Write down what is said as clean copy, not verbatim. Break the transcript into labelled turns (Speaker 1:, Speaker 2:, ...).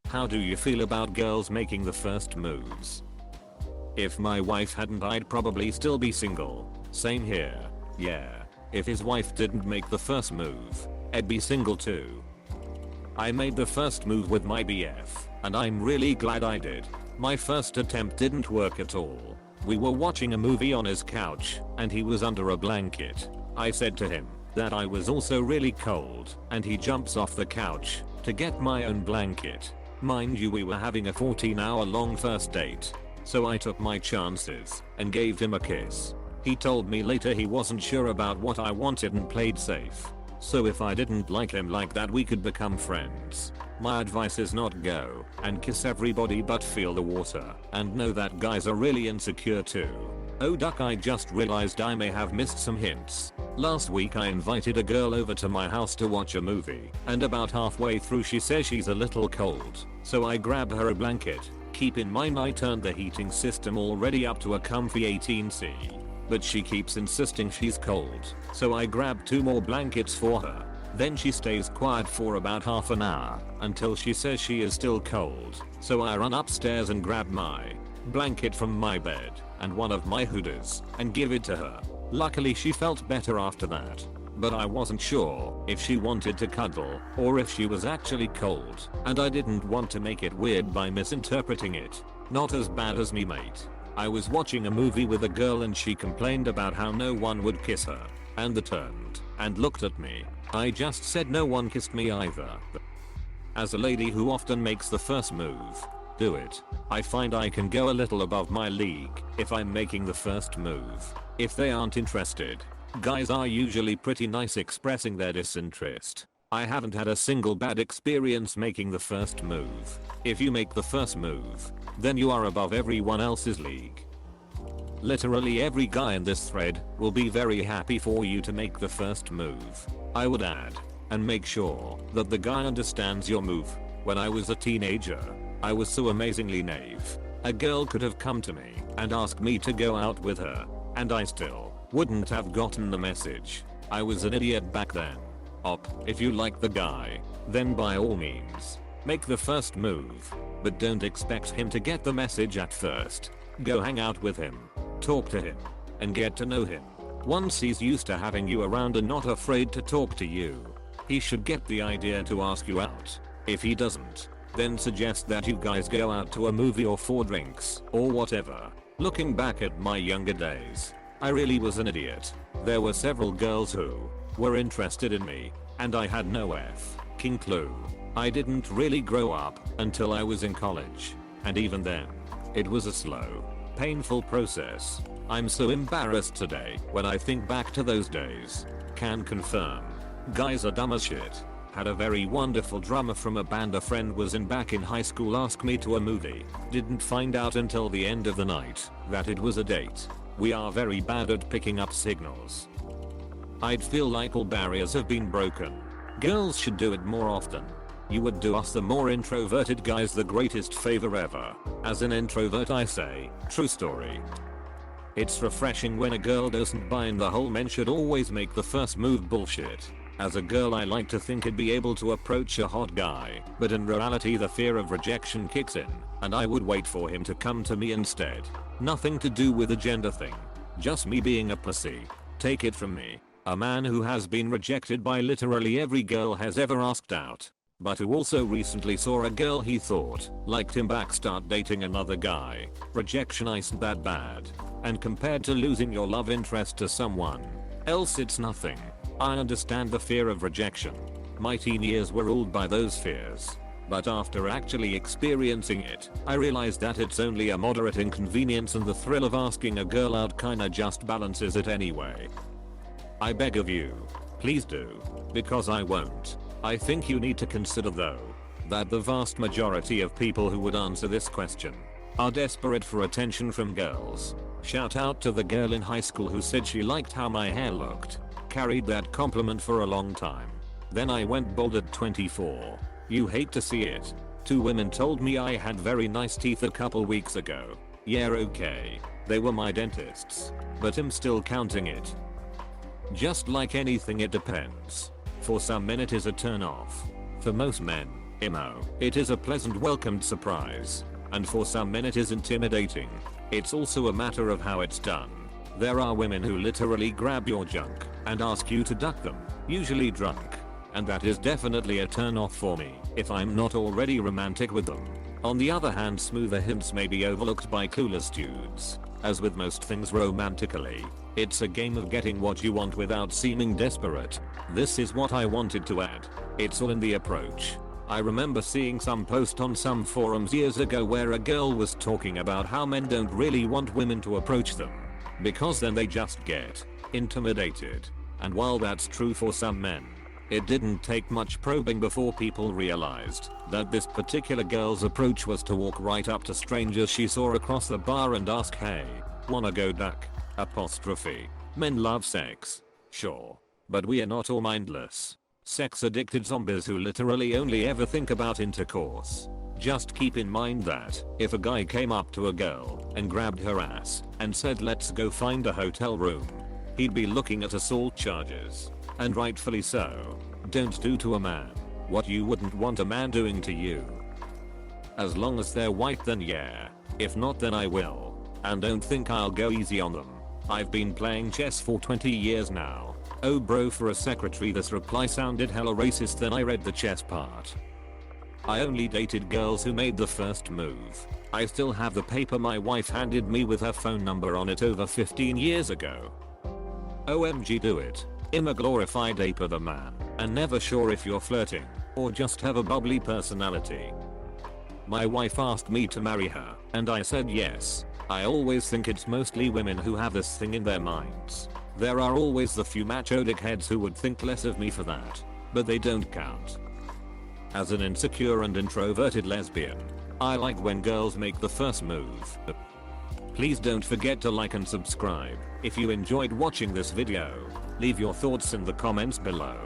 Speaker 1: How do you feel about girls making the first moves? If my wife hadn't, I'd probably still be single. Same here. Yeah. If his wife didn't make the first move, I'd be single too. I made the first move with my BF, and I'm really glad I did. My first attempt didn't work at all. We were watching a movie on his couch, and he was under a blanket. I said to him that I was also really cold, and he jumps off the couch to get my own blanket. Mind you, we were having a 14-hour-long first date, so I took my chances and gave him a kiss. He told me later he wasn't sure about what I wanted and played safe. So if I didn't like him like that, we could become friends. My advice is not go and kiss everybody, but feel the water and know that guys are really insecure too. Oh duck, I just realized I may have missed some hints. Last week I invited a girl over to my house to watch a movie, and about halfway through she says she's a little cold, so I grab her a blanket. Keep in mind I turned the heating system already up to a comfy 18°C. But she keeps insisting she's cold, so I grab 2 more blankets for her. Then she stays quiet for about half an hour until she says she is still cold, so I run upstairs and grab my blanket from my bed and one of my hoodies and give it to her. Luckily she felt better after that, but I wasn't sure if she wanted to cuddle or if she was actually cold, and I didn't want to make it weird by misinterpreting it. Not as bad as me, mate. I was watching a movie with a girl and she complained about how no one would kiss her, and they turned and looked at me. I just said no one kissed me either. As a lady who often makes the first move, do it. I find I can go a little above my league if I'm making the first move. If they aren't interested, guys are usually pretty nice expressing their disinterest. I haven't had a single bad experience making the first move. If you make the first move, then you are above everyone else's league. Literally every guy in this thread will be very happy for you to make the first move. I would add, and make sure that the guy understands your move. When I was a teenager, I was so amazingly naive. A girl could have come to me and asked me to go out with her, and I still wouldn't have gotten the message. I was an idiot back then. If you like the guy, then by all means, make the first move, but don't expect him to get the message at first. Go hang out with him, talk to him, and get to know him. Once he's used to having you around and not afraid to talk to you, he should get the idea to ask you out. If he doesn't, then suggest that you guys go out to a movie or for drinks, or whatever. Looking back at my younger days, I really was an idiot. There were several girls who were interested in me, and I had no f***ing clue. I didn't really grow up until I was in college, and even then, it was a slow, painful process. I'm so embarrassed today when I think back to those days. Can confirm. Guys are dumb as shit. Had a very wonderful drummer from a band a friend was in back in high school ask me to a movie. Didn't find out until the end of the night that it was a date. We are very bad at picking up signals. I'd feel like all barriers have been broken. Girls should do it more often. You would do us, the more introverted guys, the greatest favor ever. As an introvert I say, true story. It's refreshing when a girl doesn't buy in the whole men should always make the first move bullshit. As a girl I like to think I'd be able to approach a hot guy, but in reality the fear of rejection kicks in, and I would wait for him to come to me instead. Nothing to do with a gender thing. Just me being a pussy. Take it from me. A man who has been rejected by literally every girl has ever asked out, but who also recently saw a girl he thought liked him back start dating another guy. Rejection isn't that bad, and compared to losing your love interest to someone else, it's nothing. I understand the fear of rejection. My teen years were ruled by those fears, but after actually experiencing it, I realized that it's only a moderate inconvenience, and the thrill of asking a girl out kinda just balances it anyway. I beg of you, please do, because I won't. I think you need to consider though, that the vast majority of people who would answer this question are desperate for attention from girls. Shout out to the girl in high school who said she liked how my hair looked. Carried that compliment for a long time. Then I went bald at 24. You hate to see it. 2 women told me I had very nice teeth a couple weeks ago. Yeah, okay. They were my dentists, but I'm still counting it. Just like anything, it depends. For some men it is a turn off. For most men, It is a pleasant welcomed surprise. And for some men it is intimidating. It's also a matter of how it's done. There are women who literally grab your junk and ask you to duck them, usually drunk. And that is definitely a turn off for me if I'm not already romantic with them. On the other hand, smoother hints may be overlooked by clueless dudes. As with most things romantically, it's a game of getting what you want without seeming desperate. This is what I wanted to add. It's all in the approach. I remember seeing some post on some forums years ago where a girl was talking about how men don't really want women to approach them, because then they just get intimidated. And while that's true for some men, it didn't take much probing before people realized that this particular girl's approach was to walk right up to strangers she saw across the bar and ask, "Hey, wanna go duck?" Apostrophe. Men love sex. Sure. But we are not all mindless, sex addicted zombies who literally only ever think about intercourse. Just keep in mind that if a guy came up to a girl and grabbed her ass and said, "Let's go find a hotel room," he'd be looking at assault charges. And rightfully so. Don't do to a man what you wouldn't want a man doing to you. As long as they're white, then yeah. If not, then I will. And don't think I'll go easy on them. I've been playing chess for 20 years now. Oh bro, for a secretary this reply sounded hella racist. Then I read the chess part. I only dated girls who made the first move. I still have the paper my wife handed me with her phone number on it over 15 years ago. OMG, do it. I'm a glorified ape of a man and never sure if you're flirting or just have a bubbly personality. My wife asked me to marry her and I said yes. I always think it's mostly women who have this thing in their minds. There are always the few macho dickheads who would think less of me for that, but they don't count. As an insecure and introverted lesbian, I like when girls make the first move. Please don't forget to like and subscribe if you enjoyed watching this video. Leave your thoughts in the comments below.